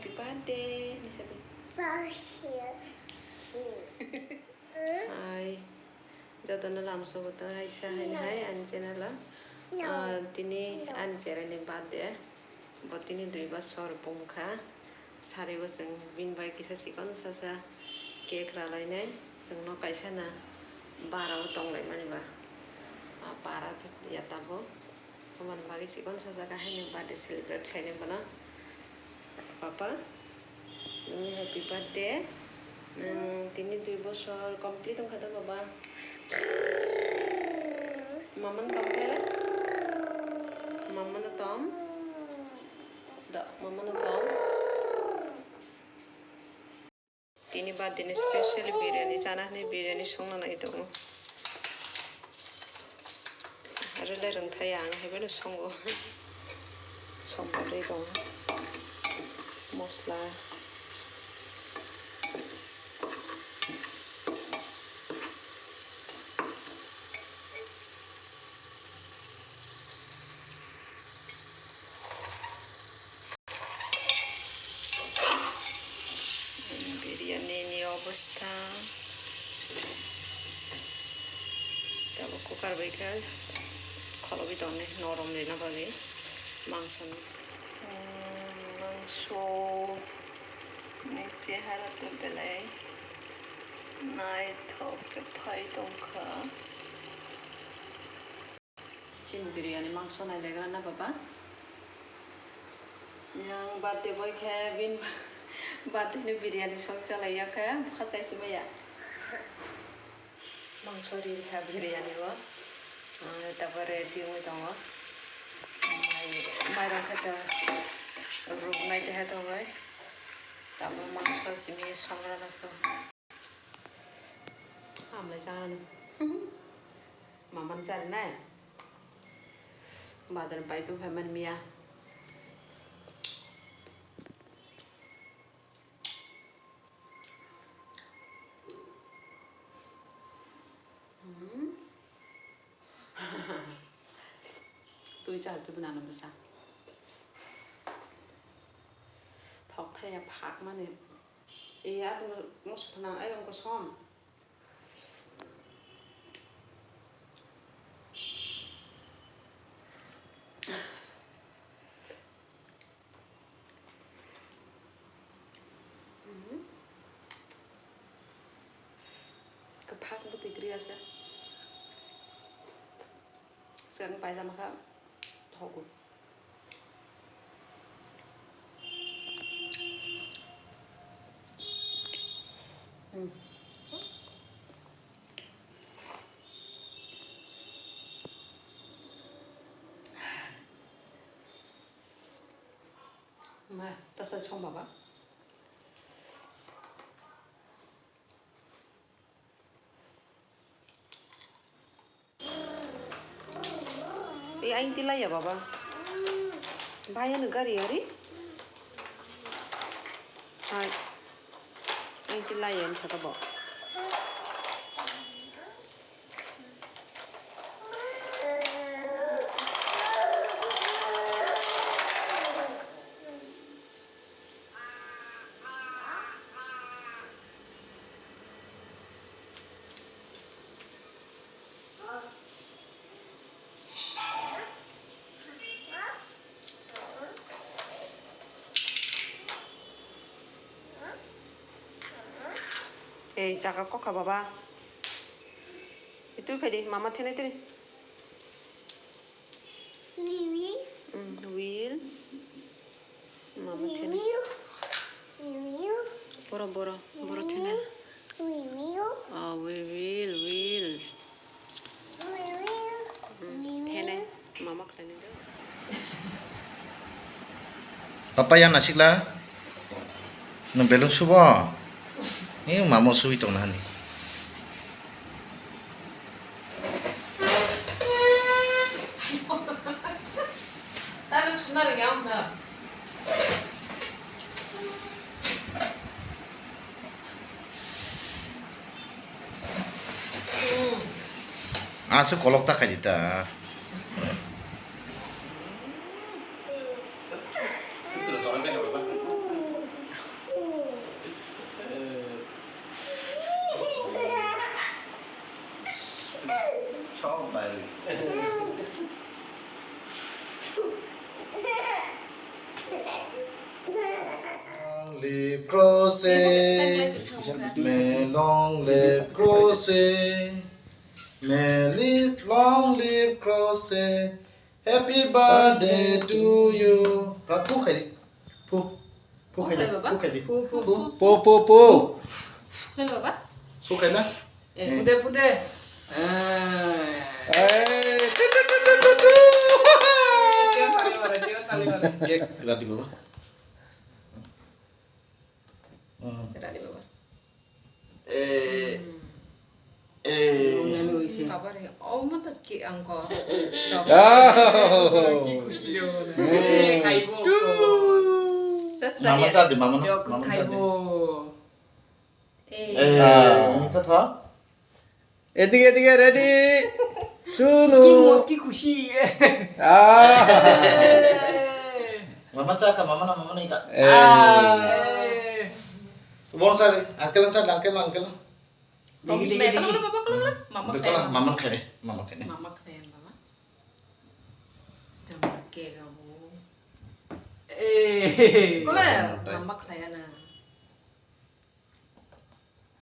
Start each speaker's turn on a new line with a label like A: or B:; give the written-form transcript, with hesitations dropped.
A: happy birthday ni sabi. Ay, joto na lam so buta hai sa hai anjena la. Tini anjera ni birthday. Botini 2 bosor pungkha. Sari go jeng binbai kisa sikon sasa cake ralainai jeng no kaisa na barao tonglai mani ba. Para ya tabo. Kaman bagi sikon sasa kahini birthday celebrate khaine bana. Papa, ini happy birthday. Tini 2 bosor complete ang kata baba. Maman tom kaya? Maman na tom? Da, maman na tom? Tini birthday ni special biryani. Jana ni biryani songna na ito. Arule rong thayang hebelo songo. Songo ito. Mosla. Basta tabo kukar baika kalau bito nih norom dina bagi mangso niche harap tuh belai naik thok ke pai tongka chin biryani mangso naik legra na papa yang bate boy Kevin Batu ini biryani song calai ya kaya khasai sih ya. Mangsori ha biryani wa. Tapare tiung itu wa. Mai rong kata grup mai teh itu wa. Tamu mangso sih mi songra nak. Amlai jangan. Maman jangan na. Bazar pai tu faman mia. Tôi chả chụp nào làm sao thọc thay phạt mà nè ấy tôi nó sụt nặng ấy không có xóm cái phạt nó tịch ria sẽ sekarang pakai sama kak Togut. Mà ta sẽ xong bảo anh tilai ya baba bayar negara ya ri hai anh tilai ya siapa bawa cakap kok kak baba itu pedi mama tene tene will mama tene boro tene oh we will tene mama kene
B: papa yang nasik lah nembelung subuh ini mama suwi tong nani
A: tapi sebenarnya enggak
B: asu kolok tak aja live crochet. May long live crochet. May live long live crochet. Happy birthday to you. Phu khai đi. Phu. Phu khai đi. Phu khai đi. Phu.
A: Hello, Baba.
B: Phu khai na.
C: 부대.
B: Cake ready Baba.
A: Ready, Baba. Baba nih, oh mau tak ki angko. Selesai
B: Mama
A: ya.
B: chat di mama na. Mama chat di. Minta tha.
C: এদিকে ready শুরু কি খুশি
B: Mama chat ka mama na ka. Bon chat đi. Uncle chat uncle.
A: Kamu sudah kalau Baba kalau Mama
B: Betul
A: kayak.
B: lah, mama khai đi. Mama khai đi.
A: Mama kayak Mama. Jangan kayak kamu. Kalau Mama kayak na.